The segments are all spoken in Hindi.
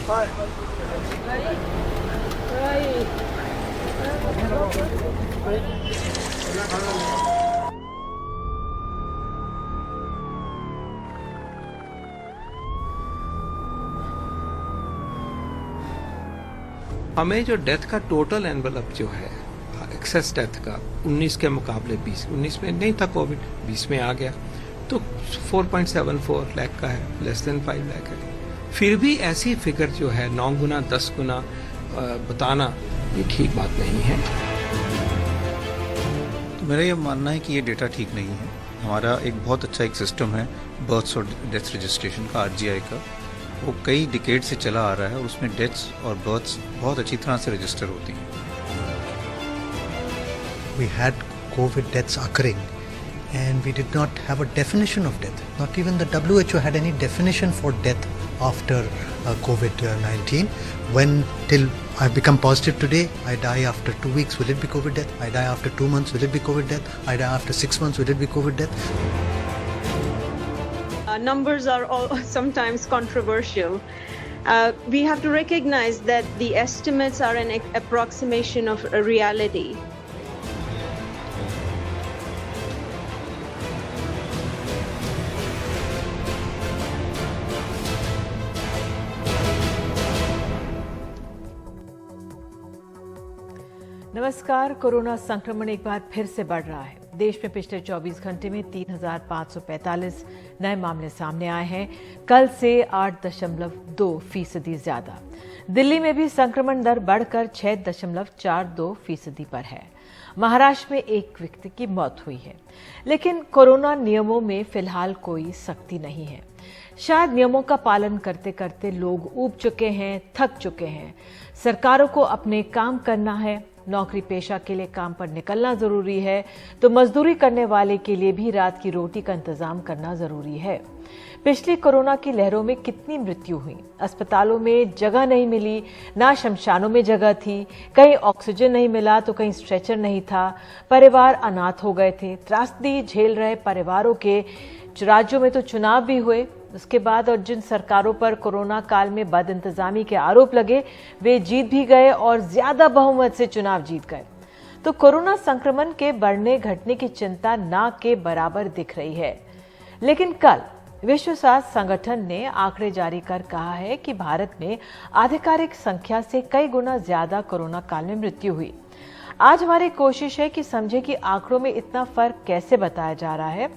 हमें जो डेथ का टोटल एनवेलप जो है एक्सेस डेथ का 19 के मुकाबले 19 में नहीं था कोविड, 20 में आ गया, तो 4.74 लाख का है, लेस देन 5 लाख है। फिर भी ऐसी फिगर जो है 9 गुना 10 गुना बताना ये ठीक बात नहीं है। तो मेरा ये मानना है कि ये डेटा ठीक नहीं है। हमारा एक बहुत अच्छा एक सिस्टम है बर्थ्स और डेथ रजिस्ट्रेशन का, RGI का, वो कई डिकेड से चला आ रहा है और उसमें डेथ्स और बर्थ्स बहुत अच्छी तरह से रजिस्टर होती हैं। We had COVID deaths occurring and we did not have a definition of death. Not even the WHO had any definition for death after COVID-19. When till I become positive today, I die after 2 weeks, will it be COVID death? I die after 2 months, will it be COVID death? I die after 6 months, will it be COVID death? Numbers are sometimes controversial. We have to recognize that the estimates are an approximation of a reality. नमस्कार। कोरोना संक्रमण एक बार फिर से बढ़ रहा है। देश में पिछले 24 घंटे में 3,545 नए मामले सामने आए हैं, कल से 8.2% ज्यादा। दिल्ली में भी संक्रमण दर बढ़कर 6.42% पर है। महाराष्ट्र में एक व्यक्ति की मौत हुई है, लेकिन कोरोना नियमों में फिलहाल कोई सख्ती नहीं है। शायद नियमों का पालन करते करते लोग ऊब चुके हैं, थक चुके हैं। सरकारों को अपने काम करना है, नौकरी पेशा के लिए काम पर निकलना जरूरी है, तो मजदूरी करने वाले के लिए भी रात की रोटी का इंतजाम करना जरूरी है। पिछली कोरोना की लहरों में कितनी मृत्यु हुई, अस्पतालों में जगह नहीं मिली, ना शमशानों में जगह थी, कहीं ऑक्सीजन नहीं मिला तो कहीं स्ट्रेचर नहीं था, परिवार अनाथ हो गए थे। त्रासदी झेल रहे परिवारों के राज्यों में तो चुनाव भी हुए उसके बाद, और जिन सरकारों पर कोरोना काल में बदइंतजामी के आरोप लगे वे जीत भी गए और ज्यादा बहुमत से चुनाव जीत गए। तो कोरोना संक्रमण के बढ़ने घटने की चिंता ना के बराबर दिख रही है। लेकिन कल विश्व स्वास्थ्य संगठन ने आंकड़े जारी कर कहा है कि भारत में आधिकारिक संख्या से कई गुना ज्यादा कोरोना काल में मृत्यु हुई। आज हमारी कोशिश है कि समझे कि आंकड़ों में इतना फर्क कैसे बताया जा रहा है,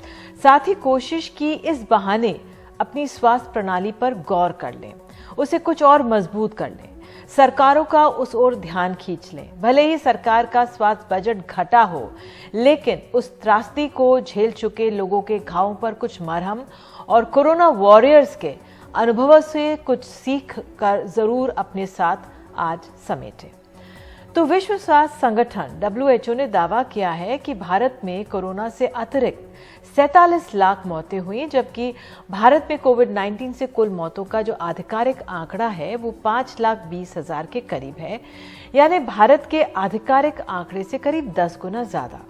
साथ ही कोशिश की इस बहाने अपनी स्वास्थ्य प्रणाली पर गौर कर लें, उसे कुछ और मजबूत कर लें, सरकारों का उस ओर ध्यान खींच लें। भले ही सरकार का स्वास्थ्य बजट घटा हो, लेकिन उस त्रासदी को झेल चुके लोगों के घावों पर कुछ मरहम और कोरोना वॉरियर्स के अनुभवों से कुछ सीख कर जरूर अपने साथ आज समेटें। तो विश्व स्वास्थ्य संगठन WHO ने दावा किया है कि भारत में कोरोना से अतिरिक्त 47 लाख मौतें हुई, जबकि भारत में कोविड-19 से कुल मौतों का जो आधिकारिक आंकड़ा है वो 5,20,000 के करीब है, यानी भारत के आधिकारिक आंकड़े से करीब 10 गुना ज्यादा।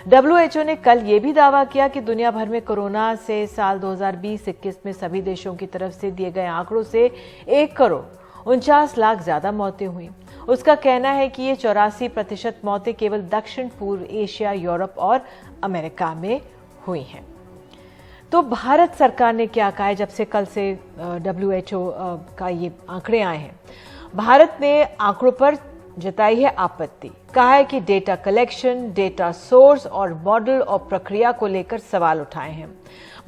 WHO ने कल ये भी दावा किया कि दुनिया भर में कोरोना से साल 2020-21 में सभी देशों की तरफ से दिए गए आंकड़ों से 1,49,00,000 ज्यादा मौतें हुई। उसका कहना है कि ये 84% मौतें केवल दक्षिण पूर्व एशिया, यूरोप और अमेरिका में हुई हैं। तो भारत सरकार ने क्या कहा है जब से कल से WHO का ये आंकड़े आए हैं? भारत ने आंकड़ों पर जताई है आपत्ति, कहा है कि डेटा कलेक्शन, डेटा सोर्स और मॉडल और प्रक्रिया को लेकर सवाल उठाए हैं।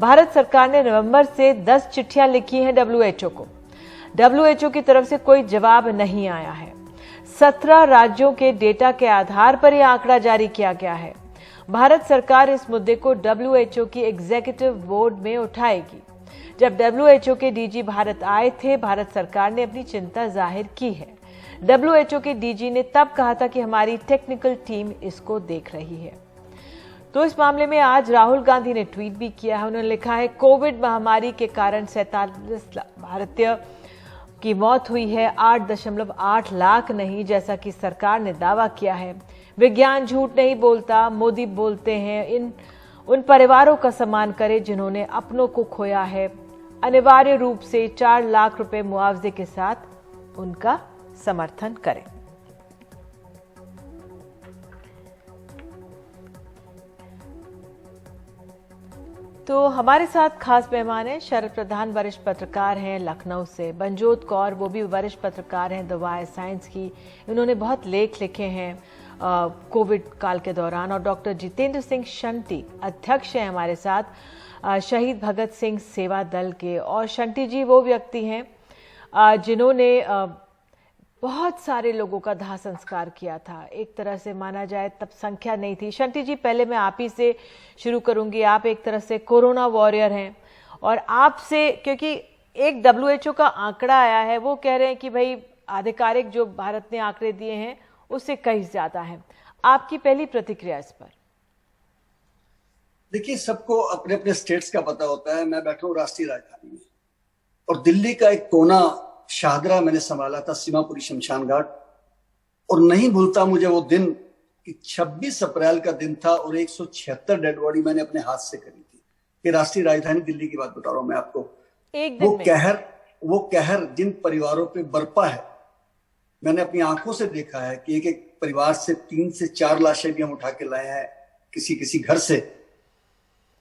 भारत सरकार ने नवंबर से 10 चिट्ठियां लिखी हैं WHO को। WHO की तरफ से कोई जवाब नहीं आया है। 17 राज्यों के डेटा के आधार पर यह आंकड़ा जारी किया गया है। भारत सरकार इस मुद्दे को WHO की एग्जीक्यूटिव बोर्ड में उठाएगी। जब WHO के DG भारत आए थे, भारत सरकार ने अपनी चिंता जाहिर की है। WHO के DG ने तब कहा था कि हमारी टेक्निकल टीम इसको देख रही है। तो इस मामले में आज राहुल गांधी ने ट्वीट भी किया है। उन्होंने लिखा है, कोविड महामारी के कारण 47 भारतीय की मौत हुई है, 8.8 लाख नहीं जैसा कि सरकार ने दावा किया है। विज्ञान झूठ नहीं बोलता, मोदी बोलते हैं। उन परिवारों का सम्मान करें जिन्होंने अपनों को खोया है। अनिवार्य रूप से 4 लाख रुपए मुआवजे के साथ उनका समर्थन करें। तो हमारे साथ खास मेहमान हैं, शरद प्रधान वरिष्ठ पत्रकार हैं लखनऊ से, बनजोत कौर वो भी वरिष्ठ पत्रकार हैं द वायर साइंस की, इन्होंने बहुत लेख लिखे हैं कोविड काल के दौरान, और डॉक्टर जितेंद्र सिंह शंटी अध्यक्ष हैं हमारे साथ शहीद भगत सिंह सेवा दल के। और शंटी जी वो व्यक्ति हैं जिन्होंने बहुत सारे लोगों का दाह संस्कार किया था, एक तरह से माना जाए तब संख्या नहीं थी। शंटी जी पहले मैं आप ही से शुरू करूंगी, आप एक तरह से कोरोना वॉरियर हैं, और आपसे क्योंकि एक WHO का आंकड़ा आया है, वो कह रहे हैं कि भाई आधिकारिक जो भारत ने आंकड़े दिए हैं उससे कहीं ज्यादा है, आपकी पहली प्रतिक्रिया इस पर? देखिए, सबको अपने अपने स्टेट्स का पता होता है। मैं बैठा हूँ राष्ट्रीय राजधानी में, और दिल्ली का एक कोना शाहदरा मैंने संभाला था, सीमापुरी शमशान घाट, और नहीं भूलता मुझे वो दिन कि 26 अप्रैल का दिन था और 176 डेड बॉडी मैंने अपने हाथ से करी थी। ये राष्ट्रीय राजधानी दिल्ली की बात बता रहा हूं मैं आपको। एक दिन वो कहर जिन परिवारों पे बरपा है, मैंने अपनी आंखों से देखा है कि एक एक परिवार से 3 से 4 लाशें भी हम उठा के लाए हैं किसी किसी घर से।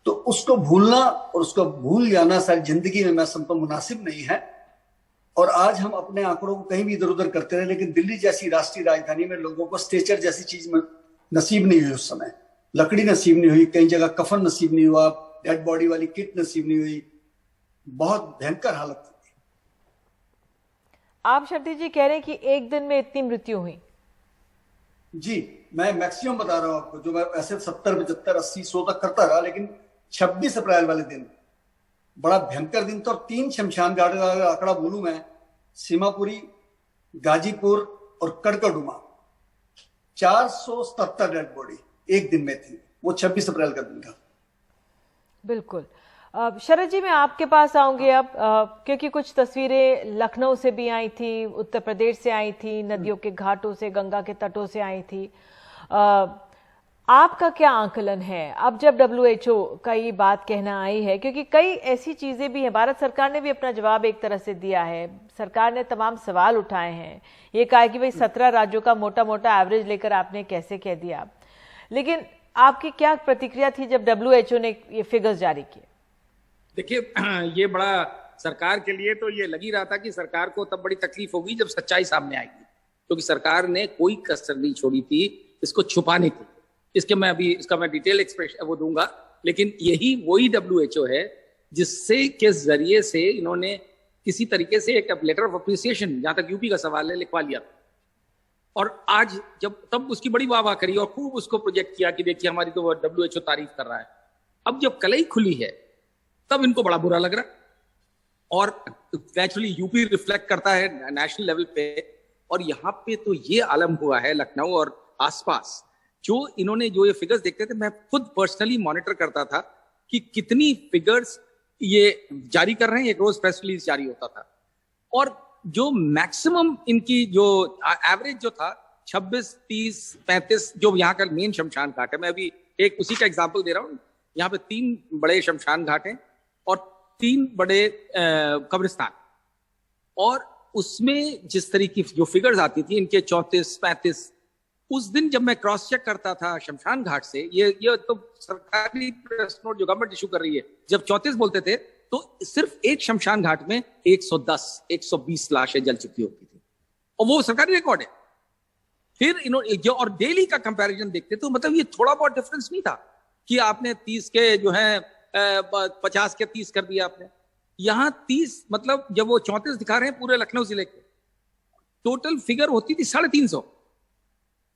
तो उसको भूलना और उसको भूल जाना सारी जिंदगी में मैं समझता हूं मुनासिब नहीं है। और आज हम अपने आंकड़ों को कहीं भी इधर उधर करते रहे, लेकिन दिल्ली जैसी राष्ट्रीय राजधानी में लोगों को स्ट्रेचर जैसी चीज नसीब नहीं हुई उस समय, लकड़ी नसीब नहीं हुई, कई जगह कफन नसीब नहीं हुआ, डेड बॉडी वाली किट नसीब नहीं हुई, बहुत भयंकर हालत थी। आप शक्ति जी कह रहे हैं कि एक दिन में इतनी मृत्यु हुई? जी, मैं मैक्सिमम बता रहा हूं आपको, जो मैं ऐसे 70, 75, 80, 100 तक करता रहा, लेकिन 26 अप्रैल वाले दिन बड़ा भयंकर दिन था। और 3 शमशान घाट का आंकड़ा बोलूं मैं, सीमापुरी, गाजीपुर और कड़कड़ुमा, 477 डेड बॉडी एक दिन में थी। वो 26 अप्रैल का दिन था। बिल्कुल। शरद जी मैं आपके पास आऊंगी अब, क्योंकि कुछ तस्वीरें लखनऊ से भी आई थी, उत्तर प्रदेश से आई थी, नदियों के घाटों से, गंगा के तटों से आई थी। आपका क्या आंकलन है अब जब WHO का ये बात कहना आई है, क्योंकि कई ऐसी चीजें भी हैं, भारत सरकार ने भी अपना जवाब एक तरह से दिया है, सरकार ने तमाम सवाल उठाए हैं, ये कहा कि भाई 17 राज्यों का मोटा मोटा एवरेज लेकर आपने कैसे कह दिया, लेकिन आपकी क्या प्रतिक्रिया थी जब WHO ने ये फिगर्स जारी किए? देखिए, ये बड़ा सरकार के लिए तो ये लग ही रहा था कि सरकार को तब बड़ी तकलीफ होगी जब सच्चाई सामने आएगी, क्योंकि सरकार ने कोई कसर नहीं छोड़ी थी इसको छुपाने की। इसके मैं अभी इसका मैं डिटेल एक्सप्रेशन वो दूंगा, लेकिन यही वही WHO है जिससे के जरिए से इन्होंने किसी तरीके से एक लेटर ऑफ अप्रिसिएशन, जहां तक यूपी का सवाल है, लिखवा लिया। और आज जब तब उसकी बड़ी वाह करी और खूब उसको प्रोजेक्ट किया कि देखिए हमारी तो WHO तारीफ कर रहा है। अब जब कलई खुली है तब इनको बड़ा बुरा लग रहा, और नेचुरली यूपी रिफ्लेक्ट करता है नेशनल लेवल पे, और यहाँ पे तो ये आलम हुआ है लखनऊ और आसपास। जो इन्होंने जो ये फिगर्स देखते थे, मैं खुद पर्सनली मॉनिटर करता था कि कितनी फिगर्स ये जारी कर रहे हैं, एक रोज प्रेस रिलीज जारी होता था, और जो मैक्सिमम इनकी जो एवरेज जो था 26, 30, 35, जो यहाँ का मेन शमशान घाट है, मैं अभी एक उसी का एग्जांपल दे रहा हूँ। यहाँ पे 3 बड़े शमशान घाट हैं और 3 बड़े कब्रिस्तान, और उसमें जिस तरीके की जो फिगर्स आती थी इनके 34, 35, उस दिन जब मैं क्रॉस चेक करता था शमशान घाट से, ये तो सरकारी प्रेस नोट जो गवर्नमेंट इशू कर रही है, जब 34 बोलते थे तो सिर्फ एक शमशान घाट में 110, 120 लाशें जल चुकी होती थी, और वो सरकारी रिकॉर्ड है। फिर इन्होंने जो और डेली का कंपैरिजन देखते तो मतलब ये थोड़ा बहुत डिफरेंस नहीं था कि आपने 30 के जो है 50 के 30 कर दिया आपने। यहां 30 मतलब जब वो 34 दिखा रहे हैं पूरे लखनऊ जिले के, टोटल फिगर होती थी 350,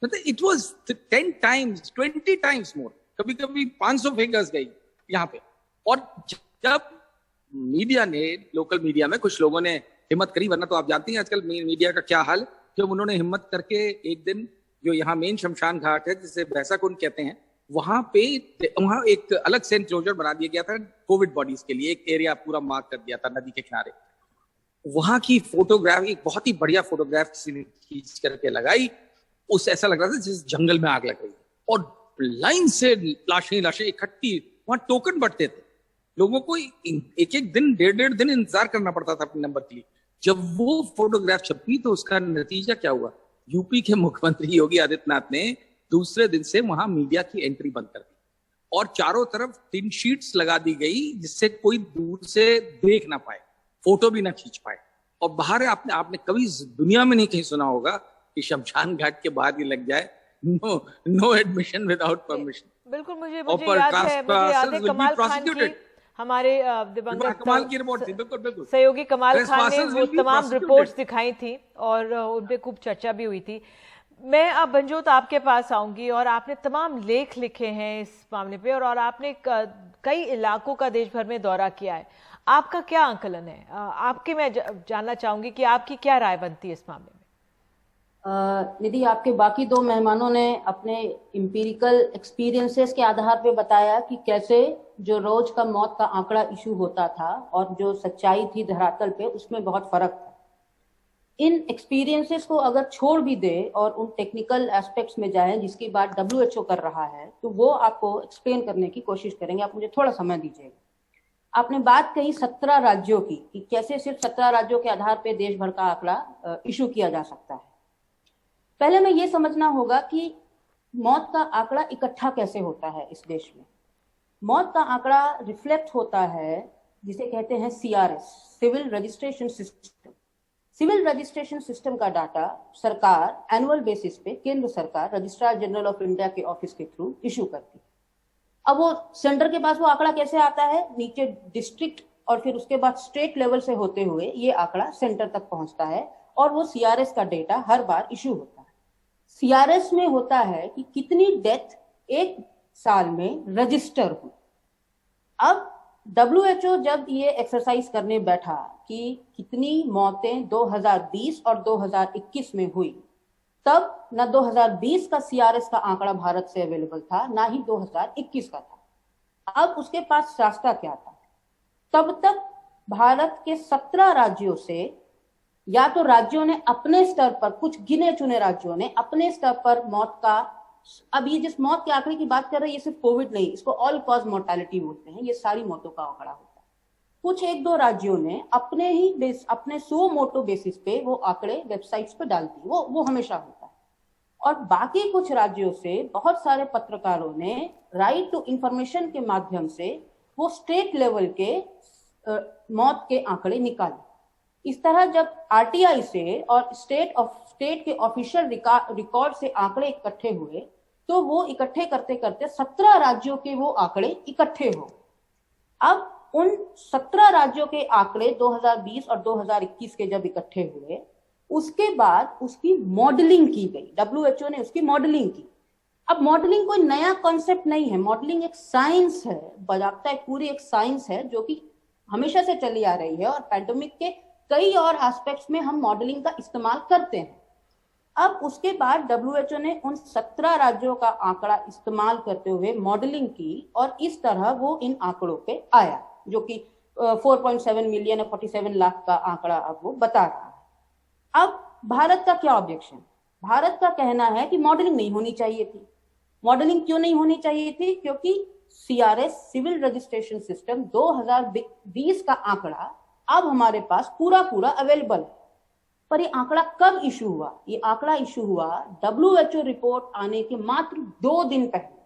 मतलब it was 10 times 20 times more, कभी कभी 500 फिगर्स गई यहाँ पे। और जब मीडिया ने, लोकल मीडिया में कुछ लोगों ने हिम्मत करी, वरना तो आप जानते हैं आजकल मीडिया का क्या हाल, जब उन्होंने हिम्मत करके एक दिन जो यहाँ मेन शमशान घाट है जिसे भैंसा कुंड कहते हैं, वहां एक अलग से एनक्लोजर बना दिया गया था कोविड बॉडीज के लिए, एक एरिया पूरा मार्क कर दिया था नदी के किनारे। वहां की फोटोग्राफ, एक बहुत ही बढ़िया फोटोग्राफ खींच करके लगाई, उस ऐसा लग रहा था जिस जंगल में आग लग रही, और लाइन से लाशें इकट्ठी, वहां टोकन बंटते थे लोगों को, एक दिन 1.5 दिन इंतजार करना पड़ता था अपने नंबर के लिए। जब वो फोटोग्राफ छपी तो उसका नतीजा क्या हुआ? यूपी के मुख्यमंत्री योगी आदित्यनाथ ने दूसरे दिन से वहां मीडिया की एंट्री बंद कर दी और चारों तरफ 3 शीट्स लगा दी गई जिससे कोई दूर से देख ना पाए, फोटो भी ना खींच पाए। और बाहर आपने कभी दुनिया में नहीं कहीं सुना होगा कि शमशान घाट के बाहर ही लग जाए, नो एडमिशन विदाउट परमिशन। बिल्कुल, मुझे याद है कमाल खान की, हमारे दिवंगत कमाल की रिपोर्ट थी, बिल्कुल सहयोगी कमाल खान ने वो तमाम रिपोर्ट्स दिखाई थी और उन पे खूब चर्चा भी हुई थी। मैं अब बनजोत आपके पास आऊंगी और आपने तमाम लेख लिखे हैं इस मामले पे और आपने कई इलाकों का देश भर में दौरा किया है। आपका क्या आंकलन है? आपके मैं जानना चाहूंगी कि आपकी क्या राय बनती है इस मामले में? निधि, आपके बाकी 2 मेहमानों ने अपने एम्पिरिकल एक्सपीरियंसेस के आधार पे बताया कि कैसे जो रोज का मौत का आंकड़ा इशू होता था और जो सच्चाई थी धरातल पे, उसमें बहुत फर्क था। इन एक्सपीरियंसेस को अगर छोड़ भी दे और उन टेक्निकल एस्पेक्ट्स में जाए जिसकी बात WHO कर रहा है, तो वो आपको एक्सप्लेन करने की कोशिश करेंगे। आप मुझे थोड़ा समय दीजिएगा। आपने बात कही 17 राज्यों की कि कैसे सिर्फ 17 राज्यों के आधार पे देश भर का आंकड़ा इशू किया जा सकता है। पहले में ये समझना होगा कि मौत का आंकड़ा इकट्ठा कैसे होता है इस देश में। मौत का आंकड़ा रिफ्लेक्ट होता है जिसे कहते हैं CRS, civil registration system. Civil registration system का डाटा सरकार एनुअल बेसिस पे, केंद्र सरकार रजिस्ट्रार जनरल ऑफ इंडिया के ऑफिस के थ्रू इशू करती है। अब वो सेंटर के पास वो आंकड़ा कैसे आता है? नीचे डिस्ट्रिक्ट और फिर उसके बाद स्टेट लेवल से होते हुए ये आंकड़ा सेंटर तक पहुंचता है और वो CRS का डेटा हर बार इशू होता है। CRS में होता है कि कितनी डेथ एक साल में रजिस्टर हुई। अब WHO जब ये एक्सरसाइज करने बैठा कि कितनी मौतें 2020 और 2021 में हुई, तब न 2020 का CRS का आंकड़ा भारत से अवेलेबल था, ना ही 2021 का था। अब उसके पास रास्ता क्या था? तब तक भारत के 17 राज्यों से या तो राज्यों ने अपने स्तर पर, कुछ गिने चुने राज्यों ने अपने स्तर पर मौत का, अब ये जिस मौत के आंकड़े की बात कर रहे हैं ये सिर्फ कोविड नहीं, इसको ऑल कॉज मोर्टेलिटी बोलते हैं, ये सारी मौतों का आंकड़ा होता है। कुछ 1-2 राज्यों ने अपने 100 मोटो बेसिस पे वो आंकड़े वेबसाइट्स पे डालती, वो हमेशा होता है। और बाकी कुछ राज्यों से बहुत सारे पत्रकारों ने राइट टू इंफॉर्मेशन के माध्यम से वो स्टेट लेवल के मौत के आंकड़े निकाले। इस तरह जब RTI से और स्टेट के ऑफिशियल रिकॉर्ड से आंकड़े इकट्ठे हुए, तो वो इकट्ठे करते करते 17 राज्यों के वो आंकड़े इकट्ठे हो। अब उन 17 राज्यों के आंकड़े 2020 और 2021 के जब इकट्ठे हुए, उसके बाद उसकी मॉडलिंग की गई। WHO ने उसकी मॉडलिंग की। अब मॉडलिंग कोई नया कॉन्सेप्ट नहीं है, मॉडलिंग एक साइंस है, बजाबता एक पूरी एक साइंस है जो कि हमेशा से चली आ रही है और पैंडेमिक के कई और एस्पेक्ट्स में हम मॉडलिंग का इस्तेमाल करते हैं। अब उसके बाद WHO ने उन 17 राज्यों का आंकड़ा इस्तेमाल करते हुए मॉडलिंग की और इस तरह वो इन आंकड़ों पे आया, जो कि 4.7 मिलियन और 47 लाख का आंकड़ा अब वो बता रहा है। अब भारत का क्या ऑब्जेक्शन? भारत का कहना है कि मॉडलिंग नहीं होनी चाहिए थी। मॉडलिंग क्यों नहीं होनी चाहिए थी? क्योंकि CRS, सिविल रजिस्ट्रेशन सिस्टम 2020 का आंकड़ा अब हमारे पास पूरा अवेलेबल है। पर ये आंकड़ा कब इशू हुआ? ये आंकड़ा इशू हुआ WHO रिपोर्ट आने के मात्र 2 दिन पहले।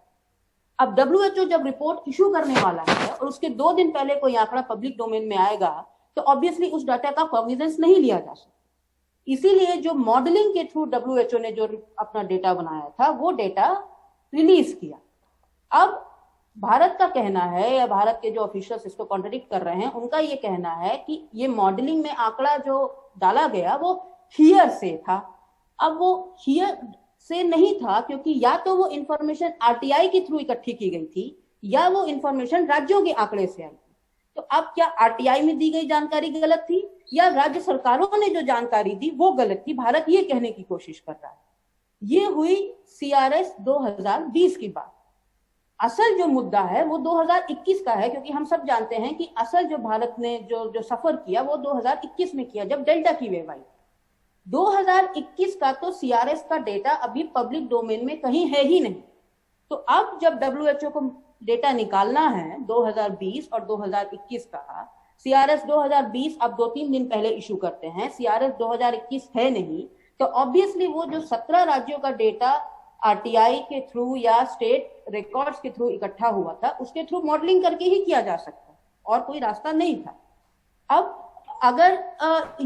अब WHO जब रिपोर्ट इशू करने वाला है और उसके 2 दिन पहले कोई आंकड़ा पब्लिक डोमेन में आएगा, तो ऑब्वियसली उस डाटा का कॉग्निजेंस नहीं लिया जा सकता। इसीलिए जो मॉडलिंग के थ्रू WHO ने जो अपना डेटा बनाया था, वो डेटा रिलीज किया। अब भारत का कहना है, या भारत के जो ऑफिशियल्स इसको कॉन्ट्रडिक्ट कर रहे हैं, उनका ये कहना है कि ये मॉडलिंग में आंकड़ा जो डाला गया वो हियर से था। अब वो हियर से नहीं था क्योंकि या तो वो इंफॉर्मेशन RTI के थ्रू इकट्ठी की गई थी या वो इंफॉर्मेशन राज्यों के आंकड़े से आई थी। तो अब क्या RTI में दी गई जानकारी गलत थी या राज्य सरकारों ने जो जानकारी दी वो गलत थी? भारत ये कहने की कोशिश कर रहा है। ये हुई CRS 2020 की बात। असल जो मुद्दा है वो 2021 का है, क्योंकि हम सब जानते हैं कि असल जो भारत ने जो सफर किया वो 2021 में किया, जब डेल्टा की वेव आई। 2021 का तो CRS का डेटा अभी पब्लिक डोमेन में कहीं है ही नहीं। तो अब जब WHO को डेटा निकालना है 2020 और 2021 का, सीआरएस 2020 अब 2-3 दिन पहले इशू करते हैं, सीआरएस 2021 है नहीं, तो ऑब्वियसली वो जो 17 राज्यों का डेटा आरटीआई के थ्रू या स्टेट रिकॉर्ड्स के थ्रू इकट्ठा हुआ था, उसके थ्रू मॉडलिंग करके ही किया जा सकता, और कोई रास्ता नहीं था। अब अगर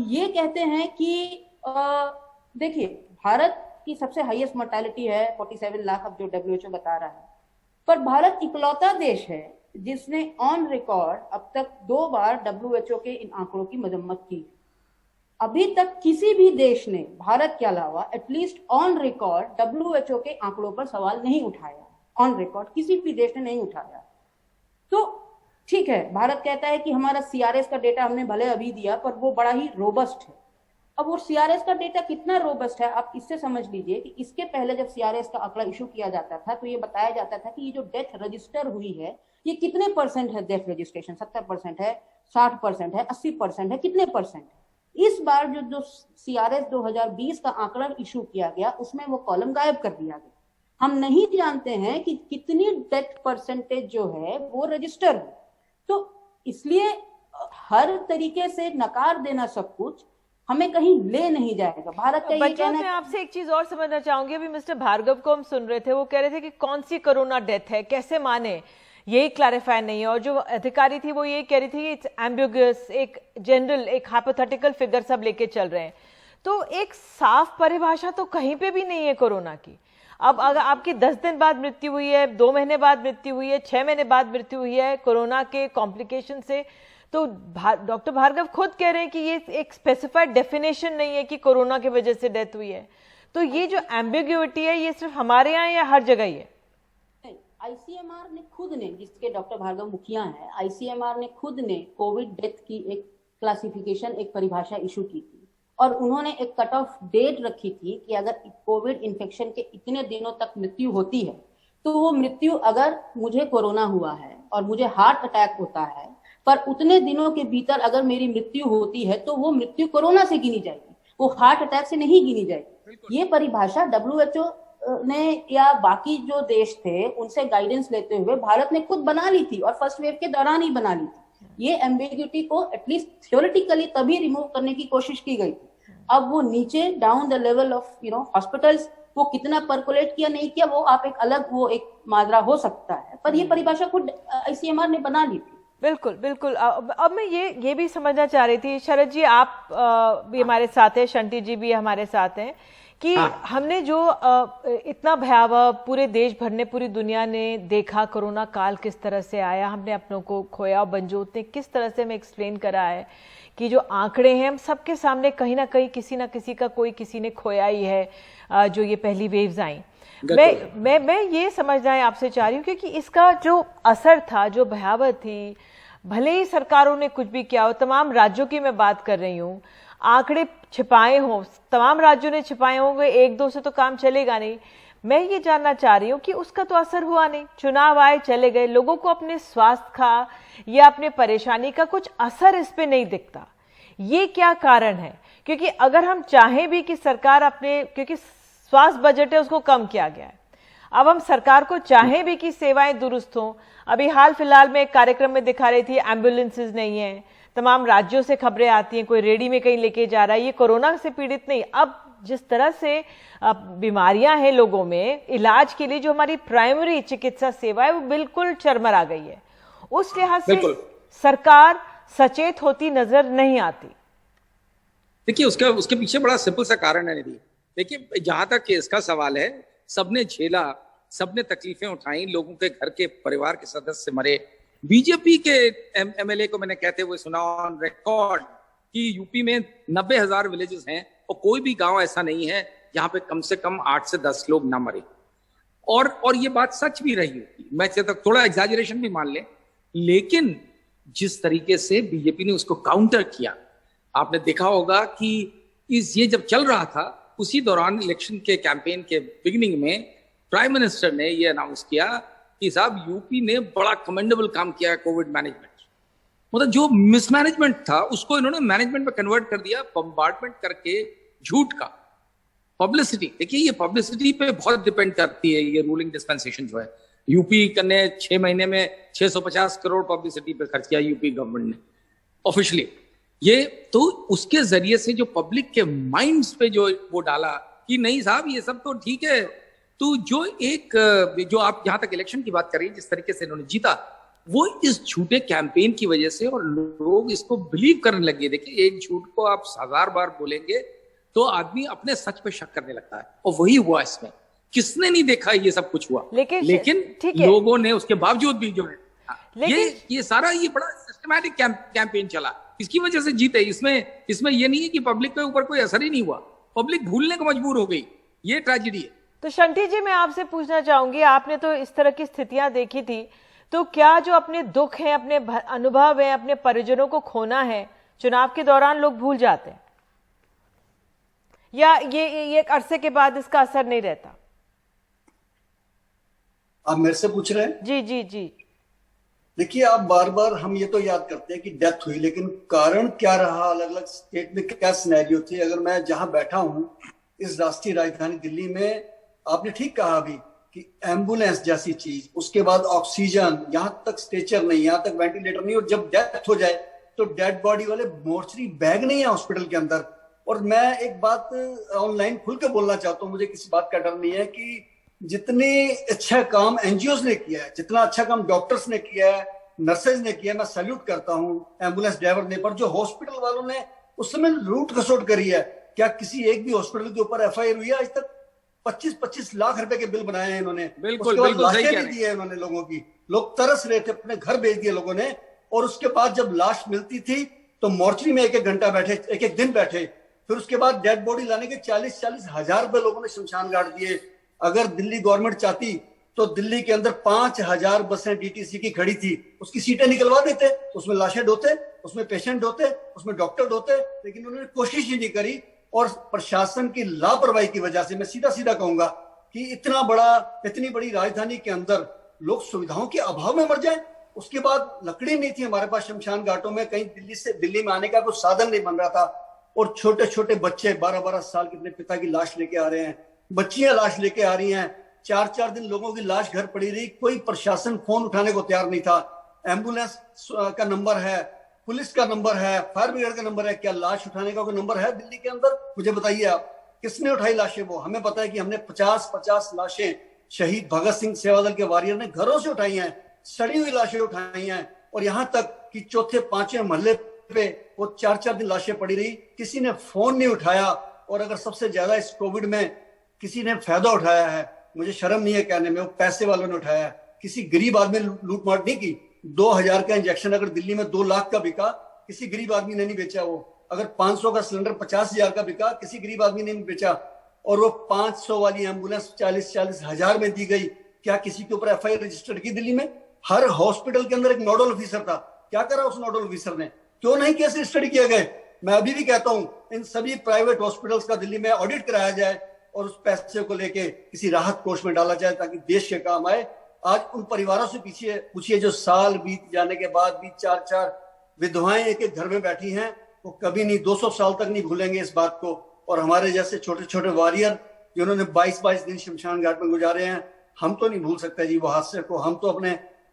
ये कहते हैं कि देखिए भारत की सबसे हाईएस्ट मोर्टेलिटी है 47 लाख, अब जो WHO बता रहा है, पर भारत इकलौता देश है जिसने ऑन रिकॉर्ड अब तक 2 बार WHO के इन आंकड़ों की मजम्मत की। अभी तक किसी भी देश ने भारत के अलावा एटलीस्ट ऑन रिकॉर्ड WHO के आंकड़ों पर सवाल नहीं उठाया, ऑन रिकॉर्ड किसी भी देश ने नहीं उठाया। तो ठीक है, भारत कहता है कि हमारा सीआरएस का डेटा हमने भले अभी दिया पर वो बड़ा ही रोबस्ट है। अब वो सीआरएस का डेटा कितना रोबस्ट है आप इससे समझ लीजिए कि इसके पहले जब सीआरएस का आंकड़ा इशू किया जाता था तो ये बताया जाता था कि ये जो डेथ रजिस्टर हुई है ये कितने % है डेथ रजिस्ट्रेशन, 70% है, 60% है, 80% है, कितने %? इस बार जो सीआरएस 2020 का आंकड़ा इशू किया गया उसमें वो कॉलम गायब कर दिया गया। हम नहीं जानते हैं कि कितनी डेथ % जो है वो रजिस्टर है। तो इसलिए हर तरीके से नकार देना सब कुछ हमें कहीं ले नहीं जाएगा। भारत का ये कहना है। मैं आपसे एक चीज और समझना चाहूंगी, अभी मिस्टर भार्गव को हम सुन रहे थे, वो कह रहे थे कि कौन सी कोरोना डेथ है, कैसे माने, यही क्लैरिफाई नहीं है। और जो अधिकारी थी वो ये कह रही थी कि इट्स एम्बिगुअस, एक जनरल, एक हाइपोथेटिकल फिगर सब लेके चल रहे हैं। तो एक साफ परिभाषा तो कहीं पे भी नहीं है कोरोना की। अब अगर आपकी 10 दिन बाद मृत्यु हुई है, 2 महीने बाद मृत्यु हुई है, 6 महीने बाद मृत्यु हुई है कोरोना के कॉम्प्लिकेशन से, तो डॉक्टर भार्गव खुद कह रहे हैं कि ये एक स्पेसिफाइड डेफिनेशन नहीं है कि कोरोना की वजह से डेथ हुई है। तो ये जो एम्बिग्युइटी है ये सिर्फ हमारे यहाँ या हर जगह ही है? आईसीएमआर ने खुद ने, जिसके डॉक्टर भार्गव मुखिया हैं, आईसीएमआर ने खुद ने कोविड डेथ की एक क्लासिफिकेशन, एक परिभाषा इशू की थी और उन्होंने एक कट ऑफ डेट रखी थी कि अगर कोविड इन्फेक्शन के इतने दिनों तक मृत्यु होती है तो वो मृत्यु, अगर मुझे कोरोना हुआ है और मुझे हार्ट अटैक होता है पर उतने दिनों के भीतर अगर मेरी मृत्यु होती है तो वो मृत्यु कोरोना से गिनी जाएगी, वो हार्ट अटैक से नहीं गिनी जाएगी। ये परिभाषा WHO ने या बाकी जो देश थे उनसे गाइडेंस लेते हुए भारत ने खुद बना ली थी और फर्स्ट वेव के दौरान ही बना ली थी। ये एम्बिग्यूटी को एटलीस्ट थ्योरेटिकली तभी रिमूव करने की कोशिश की गई थी। अब वो नीचे down the level of hospitals वो कितना परकोलेट किया नहीं किया वो आप एक अलग, वो एक माजरा हो सकता है, पर ये परिभाषा खुद आईसीएमआर ने बना ली थी। बिल्कुल बिल्कुल। अब मैं ये भी समझना चाह रही थी, शरद जी आप भी हमारे साथ हैं, शंटी जी भी हमारे साथ हैं, कि हमने जो इतना भयावह पूरे देश भर ने, पूरी दुनिया ने देखा कोरोना काल किस तरह से आया, हमने अपनों को खोया, और बंजोत ने किस तरह से हमें एक्सप्लेन करा है कि जो आंकड़े हैं हम सबके सामने कहीं ना कहीं किसी ना किसी का कोई किसी ने खोया ही है, जो ये पहली वेव्स आई। मैं ये समझना है आपसे चाह रही हूँ क्योंकि इसका जो असर था, जो भयावह थी, भले ही सरकारों ने कुछ भी किया हो, तमाम राज्यों की मैं बात कर रही हूँ, आंकड़े छिपाए हों, तमाम राज्यों ने छिपाए होंगे, 1-2 से तो काम चलेगा नहीं। मैं ये जानना चाह रही हूँ कि उसका तो असर हुआ नहीं, चुनाव आए चले गए, लोगों को अपने स्वास्थ्य का या अपने परेशानी का कुछ असर इस पे नहीं दिखता। ये क्या कारण है? क्योंकि अगर हम चाहें भी कि सरकार अपने, क्योंकि स्वास्थ्य बजट है उसको कम किया गया है, अब हम सरकार को चाहें भी कि सेवाएं दुरुस्त हों, अभी हाल फिलहाल में एक कार्यक्रम में दिखा रही थी एम्बुलेंसेज नहीं है, तमाम राज्यों से खबरें आती हैं कोई रेडी में कहीं लेके जा रहा है, ये कोरोना से पीड़ित नहीं। अब जिस तरह से बीमारियां हैं लोगों में, इलाज के लिए जो हमारी प्राइमरी चिकित्सा सेवा है वो बिल्कुल चरमरा गई है। उस लिहाज से सरकार सचेत होती नजर नहीं आती। देखिए उसके पीछे बड़ा सिंपल सा कारण है निधि। देखिए जहां तक इसका सवाल है, सबने झेला, सबने तकलीफें उठाई, लोगों के घर के परिवार के सदस्य मरे। बीजेपी के एमएलए को मैंने कहते हुए सुना ऑन रिकॉर्ड कि यूपी में 90,000 विलेजेस हैं और कोई भी गांव ऐसा नहीं है जहां पे कम से कम 8 से 10 लोग ना मरे। और ये बात सच भी रही होती, मैं थोड़ा एग्जैजरेशन भी मान ले, लेकिन जिस तरीके से बीजेपी ने उसको काउंटर किया, आपने देखा होगा कि ये जब चल रहा था उसी दौरान इलेक्शन के कैंपेन के बिगिनिंग में प्राइम मिनिस्टर ने ये अनाउंस किया कि साहब यूपी ने बड़ा कमेंडेबल काम किया है कोविड मैनेजमेंट। मतलब जो मिसमैनेजमेंट था उसको इन्होंने मैनेजमेंट में कन्वर्ट कर दिया, बम्बार्डमेंट करके झूठ का। पब्लिसिटी, देखिए ये पब्लिसिटी पे बहुत डिपेंड करती है ये रूलिंग डिस्पेंसेशन जो है। यूपी ने 6 महीने में 650 करोड़ पब्लिसिटी पे खर्च किया यूपी गवर्नमेंट ने, ऑफिशियली। ये तो उसके जरिए से जो पब्लिक के माइंड्स पे जो वो डाला कि नहीं साहब ये सब तो ठीक है, तो जो आप जहां तक इलेक्शन की बात करें, जिस तरीके से इन्होंने जीता, वो इस झूठे कैंपेन की वजह से, और लोग इसको बिलीव करने लगे। देखिए, एक झूठ को आप 1000 बार बोलेंगे तो आदमी अपने सच पे शक करने लगता है, और वही हुआ इसमें। किसने नहीं देखा ये सब कुछ हुआ, लेकिन लोगों ने उसके बावजूद भी जो है ये सारा ये बड़ा सिस्टमैटिक कैंपेन चला, इसकी वजह से जीते। इसमें ये नहीं है कि पब्लिक के ऊपर कोई असर ही नहीं हुआ, पब्लिक भूलने को मजबूर हो गई, ये ट्रेजेडी है। तो शंटी जी, मैं आपसे पूछना चाहूंगी, आपने तो इस तरह की स्थितियां देखी थी, तो क्या जो अपने दुख है, अपने अनुभव है, अपने परिजनों को खोना है, चुनाव के दौरान लोग भूल जाते हैं, या ये एक अरसे के बाद इसका असर नहीं रहता? आप मेरे से पूछ रहे हैं? जी जी जी। देखिए, आप बार बार हम ये तो याद करते हैं कि डेथ हुई, लेकिन कारण क्या रहा, अलग अलग स्टेट में क्या सिनेरियो थे। अगर मैं जहां बैठा हूं इस राष्ट्रीय राजधानी दिल्ली में, आपने ठीक कहा अभी कि एम्बुलेंस जैसी चीज, उसके बाद ऑक्सीजन, यहां तक स्ट्रेचर नहीं, यहां तक वेंटिलेटर नहीं, और जब डेथ हो जाए तो डेड बॉडी वाले मोर्चरी बैग नहीं है हॉस्पिटल के अंदर। और मैं एक बात ऑनलाइन खुल के बोलना चाहता हूं, मुझे किसी बात का डर नहीं है, कि जितने अच्छा काम एनजीओ ने किया है, जितना अच्छा काम डॉक्टर्स ने किया है, नर्सेज ने किया है, मैं सैल्यूट करता हूं एम्बुलेंस ड्राइवर ने। पर जो हॉस्पिटल वालों ने उस समय लूट खसोट करी है, क्या किसी एक भी हॉस्पिटल के ऊपर एफआईआर हुई है आज तक? 25-25 लाख रुपए के बिल बनाए हैं इन्होंने, उसके बाद लाशें भी दी है इन्होंने लोगों की, लोग तरस रहे थे, अपने घर भेज दिए लोगों ने। और उसके बाद जब लाश मिलती थी तो मोर्चरी में एक एक घंटा बैठे, एक एक दिन बैठे, फिर उसके बाद डेड बॉडी लाने के 40-40 हजार रुपए लोगों ने शमशान घाट दिए। अगर दिल्ली गवर्नमेंट चाहती तो दिल्ली के अंदर 5000 बसें डीटीसी की खड़ी थी, उसकी सीटें निकलवा देते, उसमें लाशें ढोते, उसमें पेशेंट ढोते, उसमें डॉक्टर ढोते, लेकिन उन्होंने कोशिश ही नहीं करी। और प्रशासन की लापरवाही की वजह से, मैं सीधा सीधा कहूंगा कि इतनी बड़ी राजधानी के अंदर लोग सुविधाओं के अभाव में मर जाए। उसके बाद लकड़ी नहीं थी हमारे पास शमशान घाटों में, कहीं दिल्ली में आने का कोई साधन नहीं बन रहा था, और छोटे छोटे बच्चे 12-12 साल के अपने पिता की लाश लेके आ रहे हैं, बच्चियां लाश लेके आ रही हैं। 4-4 दिन लोगों की लाश घर पड़ी रही, कोई प्रशासन फोन उठाने को तैयार नहीं था। एम्बुलेंस का नंबर है, पुलिस का नंबर है, फायर ब्रिगेड का नंबर है, क्या लाश उठाने का कोई नंबर है दिल्ली के अंदर? मुझे बताइए आप, किसने उठाई लाशें? वो हमें पता है कि हमने 50-50 लाशें शहीद भगत सिंह सेवा दल के वॉरियर ने घरों से उठाई हैं, सड़ी हुई लाशें उठाई हैं, और यहां तक कि चौथे 5वें महल्ले पे वो 4-4 दिन लाशें पड़ी रही, किसी ने फोन नहीं उठाया। और अगर सबसे ज्यादा इस कोविड में किसी ने फायदा उठाया है, मुझे शर्म नहीं है कहने में, वो पैसे वालों ने उठाया है। किसी गरीब आदमी ने लूटमार नहीं की। 2000 का इंजेक्शन अगर दिल्ली में 2 लाख का बिका, किसी गरीब आदमी ने नहीं बेचा वो। अगर 500 का सिलेंडर 50,000 का बिका, किसी गरीब आदमी ने नहीं बेचा। और वो 500 वाली एम्बुलेंस 40-40 हजार में दी गई, क्या किसी के ऊपर एफआईआर रजिस्टर्ड की दिल्ली में? हर हॉस्पिटल के अंदर एक नोडल ऑफिसर था, क्या करा उस नोडल ऑफिसर ने? क्यों नहीं केस रजिस्टर्ड किए गए? मैं अभी भी कहता हूं इन सभी प्राइवेट हॉस्पिटल्स का दिल्ली में ऑडिट कराया जाए और उस पैसे को लेके किसी राहत कोष में डाला जाए ताकि देश के काम आए। आज उन परिवारों से पूछिए जो साल बीत जाने के बाद भी 4-4 विधवाएं एक एक घर में बैठी हैं, वो कभी नहीं 200 साल तक नहीं भूलेंगे इस बात को। और हमारे जैसे छोटे छोटे वॉरियर जिन्होंने 22-22 दिन शमशान घाट में गुजारे हैं, हम तो नहीं भूल सकते जी वो हादसे को। हम तो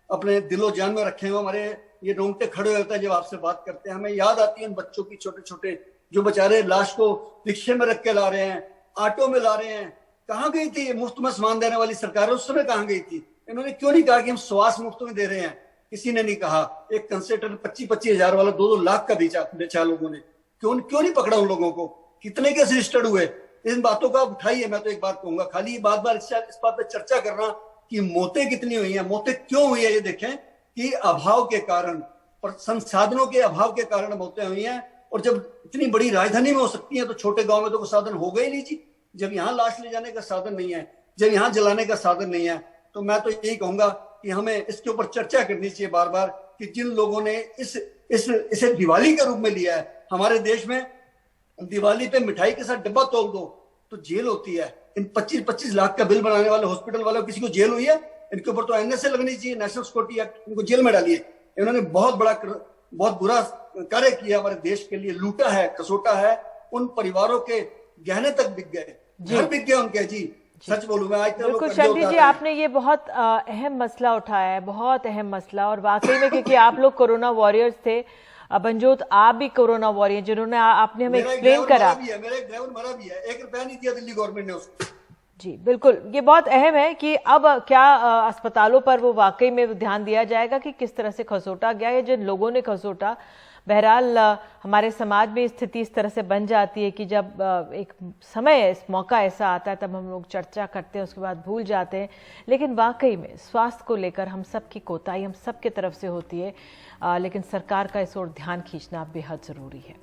अपने दिलो जान में रखे हुए, हमारे ये रोंगटे खड़े हो जाते हैं जब आपसे बात करते हैं। हमें याद आती है उन बच्चों की, छोटे छोटे जो बेचारे लाश को रिक्शे में रख के ला रहे हैं, ऑटो में ला रहे हैं। कहाँ गई थी मुफ्त में सामान देने वाली सरकार? उस समय कहाँ गई थी? इन्होंने क्यों नहीं कहा कि हम स्वास्थ्य मुफ्त में दे रहे हैं? किसी ने नहीं कहा। एक कंसेंट्रेटर 25-25 हजार वाला 2-2 लाख का बेचा लोगों ने। क्यों नहीं पकड़ा उन लोगों को? कितने केस रजिस्टर्ड हुए? इन बातों का उठाइए। मैं तो एक बात कहूंगा, खाली ये बार इस बात पर चर्चा करना कि मौतें कितनी हुई हैं, मौतें क्यों हुई है, ये देखें कि अभाव के कारण और संसाधनों के अभाव के कारण मौतें हुई हैं। और जब इतनी बड़ी राजधानी में हो सकती है तो छोटे गांव में तो कोई साधन होगा ही नहीं जी। जब यहाँ लाश ले जाने का साधन नहीं है, जब यहाँ जलाने का साधन नहीं है, तो मैं तो यही कहूंगा कि हमें इसके ऊपर चर्चा करनी चाहिए बार बार कि जिन लोगों ने इसे दिवाली के रूप में लिया है। हमारे देश में दिवाली पे मिठाई के साथ डब्बा तोड़ दो तो जेल होती है। इन 25-25 लाख का बिल बनाने वाले हॉस्पिटल वालों किसी को जेल हुई है? इनके ऊपर तो एनएसए लगनी चाहिए, नेशनल सिक्योरिटी एक्ट। इनको जेल में डालिए। इन्होंने बहुत बुरा कार्य किया हमारे देश के लिए, लूटा है, कसोटा है। उन परिवारों के गहने तक बिक गए, घर बिक गए उनके जी। सच बोलूं मैं, आज तक बिल्कुल शंटी जी, आपने ये बहुत अहम मसला उठाया है, बहुत अहम मसला। और वाकई में क्योंकि आप लोग कोरोना वॉरियर्स थे, बनजोत, आप भी कोरोना वॉरियर, जिन्होंने आपने हमें एक्सप्लेन करा। मेरा एक ड्राइवर मरा भी है, 1 रुपया नहीं दिया दिल्ली गवर्नमेंट ने उसको। जी बिल्कुल, ये बहुत अहम है कि अब क्या अस्पतालों पर वो वाकई में ध्यान दिया जाएगा कि किस तरह से खसोटा गया है। जिन लोगों ने खसोटा, बहरहाल हमारे समाज में स्थिति इस तरह से बन जाती है कि जब एक समय, इस मौका ऐसा आता है तब हम लोग चर्चा करते हैं, उसके बाद भूल जाते हैं। लेकिन वाकई में स्वास्थ्य को लेकर हम सब की कोताही हम सब की तरफ से होती है, लेकिन सरकार का इस ओर ध्यान खींचना बेहद ज़रूरी है।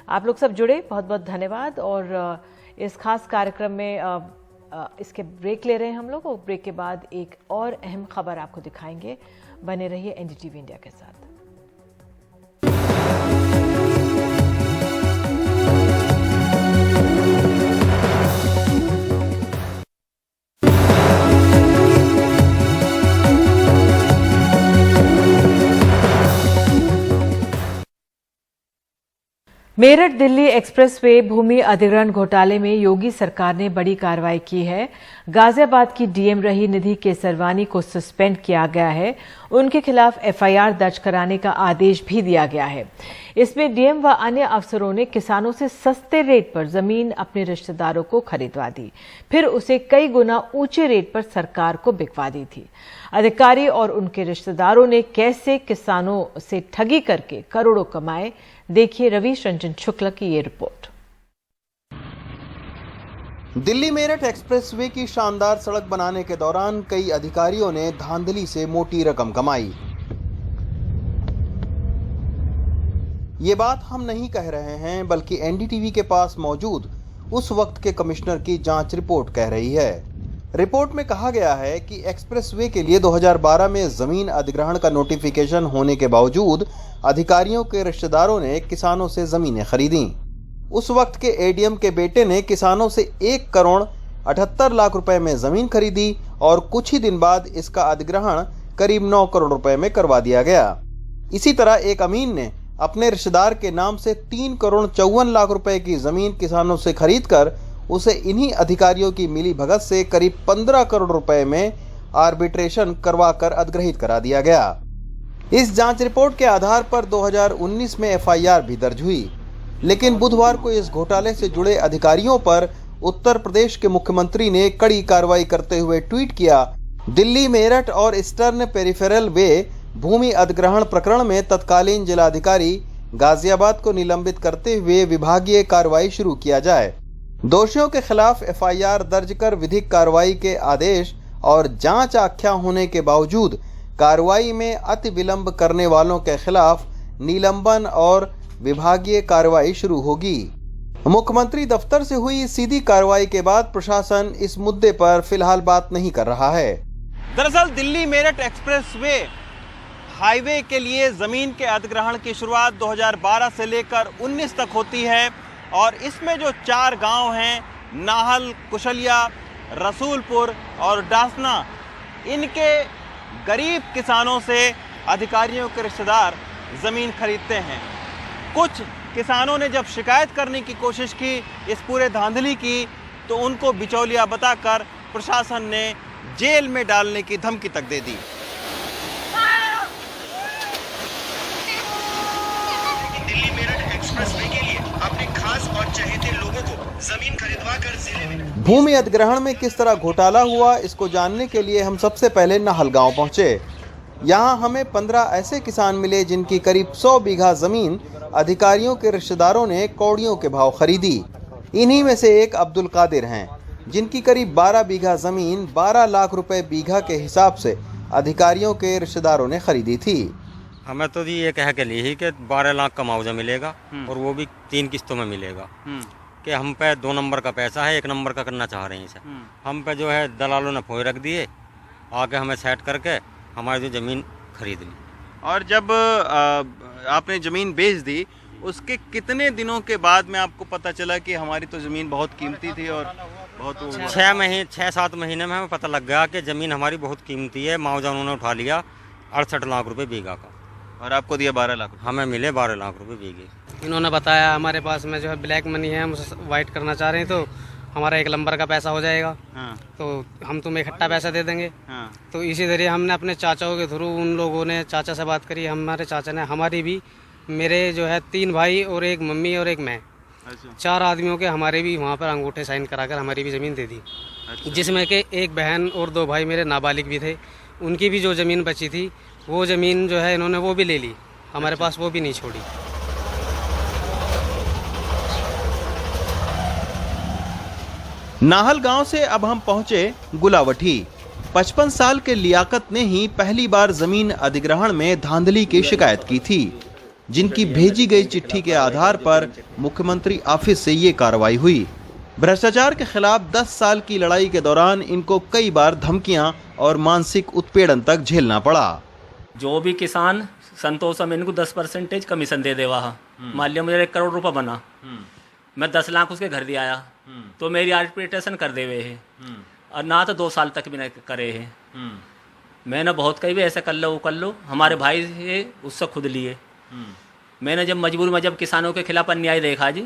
आप लोग सब जुड़े, बहुत बहुत धन्यवाद। और इस खास कार्यक्रम में इसके ब्रेक ले रहे हैं हम लोग, और ब्रेक के बाद एक और अहम खबर आपको दिखाएंगे। बने रहिए एनडीटीवी इंडिया के साथ। मेरठ दिल्ली एक्सप्रेसवे भूमि अधिग्रहण घोटाले में योगी सरकार ने बड़ी कार्रवाई की है। गाजियाबाद की डीएम रही निधि केसरवानी को सस्पेंड किया गया है। उनके खिलाफ एफआईआर दर्ज कराने का आदेश भी दिया गया है। इसमें डीएम व अन्य अफसरों ने किसानों से सस्ते रेट पर जमीन अपने रिश्तेदारों को खरीदवा दी, फिर उसे कई गुना ऊंचे रेट पर सरकार को बिकवा दी थी। अधिकारी और उनके रिश्तेदारों ने कैसे किसानों से ठगी करके करोड़ों कमाए, देखिए रवीश रंजन शुक्ला की ये रिपोर्ट। दिल्ली मेरठ एक्सप्रेसवे की शानदार सड़क बनाने के दौरान कई अधिकारियों ने धांधली से मोटी रकम कमाई। ये बात हम नहीं कह रहे हैं, बल्कि एनडीटीवी के पास मौजूद उस वक्त के कमिश्नर की जांच रिपोर्ट कह रही है। रिपोर्ट में कहा गया है कि एक्सप्रेसवे के लिए 2012 में जमीन अधिग्रहण का नोटिफिकेशन होने के बावजूद अधिकारियों के रिश्तेदारों ने किसानों से जमीनें खरीदी। उस वक्त के एडीएम के बेटे ने किसानों से 1 करोड़ 78 लाख रुपए में जमीन खरीदी और कुछ ही दिन बाद इसका अधिग्रहण करीब 9 करोड़ रुपए में करवा दिया गया। इसी तरह एक अमीन ने अपने रिश्तेदार के नाम से 3 करोड़ 54 लाख रुपए की जमीन किसानों से खरीदकर उसे इन्हीं अधिकारियों की मिली भगत से करीब 15 करोड़ रुपए में आर्बिट्रेशन करवाकर अधिग्रहित करा दिया गया। इस जांच रिपोर्ट के आधार पर 2019 में एफआईआर भी दर्ज हुई, लेकिन बुधवार को इस घोटाले से जुड़े अधिकारियों पर उत्तर प्रदेश के मुख्यमंत्री ने कड़ी कार्रवाई करते हुए ट्वीट किया, दिल्ली मेरठ और ईस्टर्न पेरिफेरल वे भूमि अधिग्रहण प्रकरण में तत्कालीन जिलाधिकारी गाजियाबाद को निलंबित करते हुए विभागीय कार्रवाई शुरू किया जाए। दोषियों के खिलाफ एफआईआर दर्ज कर विधिक कार्रवाई के आदेश और जांच आख्या होने के बावजूद कार्रवाई में अति विलंब करने वालों के खिलाफ निलंबन और विभागीय कार्रवाई शुरू होगी। मुख्यमंत्री दफ्तर से हुई सीधी कार्रवाई के बाद प्रशासन इस मुद्दे पर फिलहाल बात नहीं कर रहा है। दरअसल दिल्ली मेरठ एक्सप्रेसवे हाईवे के लिए जमीन के अधिग्रहण की शुरुआत 2012 से लेकर 19 तक होती है और इसमें जो 4 गांव हैं, नाहल, कुशलिया, रसूलपुर और डासना, इनके गरीब किसानों से अधिकारियों के रिश्तेदार जमीन खरीदते हैं। कुछ किसानों ने जब शिकायत करने की कोशिश की, इस पूरे धांधली की, तो उनको बिचौलिया बताकर प्रशासन ने जेल में डालने की धमकी तक दे दी। दिल्ली मेरठ एक्सप्रेसवे के लिए अपने खास और चहेते लोगों को जमीन खरीदवा कर जिले में भूमि अधिग्रहण में किस तरह घोटाला हुआ, इसको जानने के लिए हम सबसे पहले नाहल गांव पहुंचे। यहाँ हमें 15 ऐसे किसान मिले जिनकी करीब 100 बीघा जमीन अधिकारियों के रिश्तेदारों ने कौड़ियों के भाव खरीदी। इन्हीं में से एक अब्दुल कादिर हैं, जिनकी करीब 12 बीघा जमीन 12 लाख रुपए बीघा के हिसाब से अधिकारियों के रिश्तेदारों ने खरीदी थी। हमें तो जी ये कह के लिए ही कि 12 लाख का मुआवजा मिलेगा और वो भी 3 किस्तों में मिलेगा, कि हम पे 2 नंबर का पैसा है, 1 नंबर का करना चाह रहे हैं इसे। हम पे जो है दलालों ने फोए रख दिए, आके हमें सेट करके हमारी जो ज़मीन खरीद ली। और जब आपने ज़मीन बेच दी, उसके कितने दिनों के बाद में आपको पता चला कि हमारी तो ज़मीन बहुत कीमती थी और बहुत 6-7 महीने में हमें पता लग गया कि ज़मीन हमारी बहुत कीमती है। मुआवजा उन्होंने उठा लिया 68 लाख रुपए बीघा का, और आपको दिया 12 लाख। हमें मिले 12 लाख रुपए बीघे। इन्होंने बताया हमारे पास में जो है ब्लैक मनी है, हम उसे वाइट करना चाह रहे हैं, तो हमारा 1 नंबर का पैसा हो जाएगा। तो हम तुम्हें इकट्ठा पैसा दे देंगे। तो इसी जरिए हमने अपने चाचाओं के थ्रू उन लोगों ने चाचा से बात करी, हमारे चाचा ने हमारी भी मेरे जो है 3 भाई और एक मम्मी और एक मैं, 4 आदमियों के हमारे भी वहाँ पर अंगूठे साइन कराकर हमारी भी ज़मीन दे दी। जिसमें कि एक बहन और 2 भाई मेरे नाबालिग भी थे, उनकी भी जो ज़मीन बची थी वो ज़मीन जो है इन्होंने वो भी ले ली, हमारे पास वो भी नहीं छोड़ी। नाहल गांव से अब हम पहुंचे गुलावठी। 55 साल के लियाकत ने ही पहली बार जमीन अधिग्रहण में धांधली की शिकायत की थी, जिनकी भेजी गई चिट्ठी के आधार पर मुख्यमंत्री ऑफिस से ये कार्रवाई हुई। भ्रष्टाचार के खिलाफ 10 साल की लड़ाई के दौरान इनको कई बार धमकियां और मानसिक उत्पीड़न तक झेलना पड़ा। जो भी किसान संतोष में इनको 10% कमीशन दे देवा। मान लिया मुझे 1 करोड़ रुपया बना, मैं 10 लाख उसके घर दिया आया, तो मेरी आर्बिट्रेशन कर देवे है और ना तो 2 साल तक भी नहीं करे है। मैंने बहुत कही भी ऐसा कर लो, हमारे भाई है उससे खुद लिए। मैंने जब मजबूर में जब किसानों के खिलाफ अन्याय देखा जी,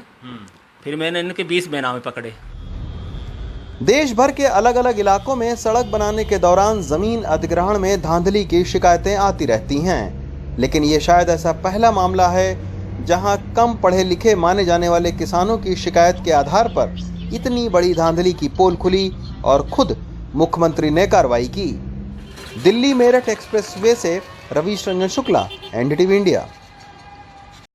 फिर मैंने इनके 20 बेनामे पकड़े। देश भर के अलग अलग इलाकों में सड़क बनाने के दौरान जमीन अधिग्रहण में धांधली की शिकायतें आती रहती हैं, लेकिन ये शायद ऐसा पहला मामला है जहां कम पढ़े लिखे माने जाने वाले किसानों की शिकायत के आधार पर इतनी बड़ी धांधली की पोल खुली और खुद मुख्यमंत्री ने कार्रवाई की। दिल्ली मेरठ एक्सप्रेसवे से रवीश रंजन शुक्ला, एनडीटीवी इंडिया।